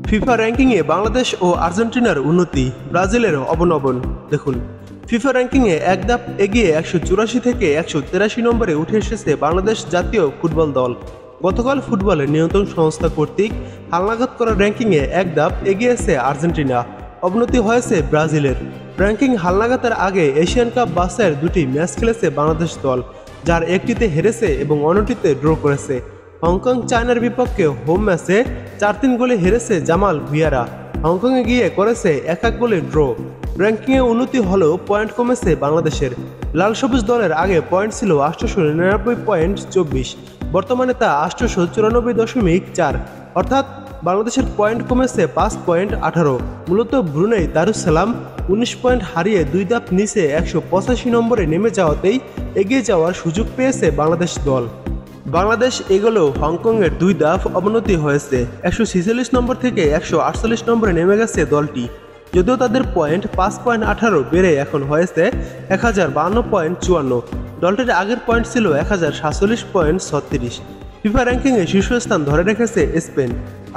FIFA র্যাঙ্কিংয়ে বাংলাদেশ ও আর্জেন্টিনার উন্নতি, ব্রাজিলের অবনমন। দেখুন, ফিফা র্যাঙ্কিংয়ে এক ধাপ এগিয়ে 184 থেকে 183 নম্বরে উঠে এসেছে বাংলাদেশ জাতীয় ফুটবল দল। গতকাল ফুটবলের নিয়ন্ত্রণ সংস্থা কর্তৃক হালনাগাদ করা র্যাঙ্কিংয়ে এক ধাপ এগিয়েছে আর্জেন্টিনা, অবনতি হয়েছে ব্রাজিলের। র্যাঙ্কিং হালনাগাদের আগে এশিয়ান কাপ বাছাইয়ের দুটি ম্যাচ খেলেছে বাংলাদেশ দল, যার একটিতে হেরেছে এবং অন্যটিতে ড্র করেছে। হংকং চায়নার বিপক্ষে হোম ম্যাচে 4-3 গোলে হেরেছে জামাল ভুঁইয়ারা। হংকংয়ে গিয়ে করেছে 1-1 গোলে ড্র। র্যাঙ্কিংয়ে উন্নতি হলেও পয়েন্ট কমেছে বাংলাদেশের। লাল সবুজ দলের আগে পয়েন্ট ছিল 899.24, বর্তমানে তা 894.4, অর্থাৎ বাংলাদেশের পয়েন্ট কমেছে 5.18। মূলত ব্রুনেই দারুসসালাম 19 পয়েন্ট হারিয়ে 2 ধাপ নিচে 185 নম্বরে নেমে যাওয়াতেই এগিয়ে যাওয়ার সুযোগ পেয়েছে বাংলাদেশ দল। বাংলাদেশ এগোলেও হংকংয়ের 2 ধাপ অবনতি হয়েছে। 146 নম্বর থেকে 148 নম্বরে নেমে গেছে দলটি, যদিও তাদের পয়েন্ট 5.18 বেড়ে এখন হয়েছে 1052.54। দলটির আগের পয়েন্ট ছিল 1047.36। ফিফা র্যাঙ্কিংয়ে শীর্ষস্থান ধরে রেখেছে স্পেন।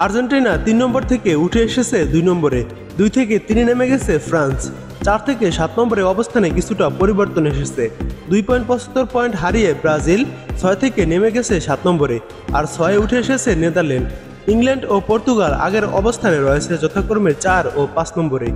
আর্জেন্টিনা 3 নম্বর থেকে উঠে এসেছে 2 নম্বরে। 2 থেকে 3 নেমে গেছে ফ্রান্স। 4 থেকে 7 নম্বরে অবস্থানে কিছুটা পরিবর্তন এসেছে। 2.75 পয়েন্ট হারিয়ে ব্রাজিল 6 থেকে নেমে গেছে 7 নম্বরে, আর 6 উঠে এসেছে নেদারল্যান্ড। ইংল্যান্ড ও পর্তুগাল আগের অবস্থানে রয়েছে যথাক্রমে 4 ও 5 নম্বরে।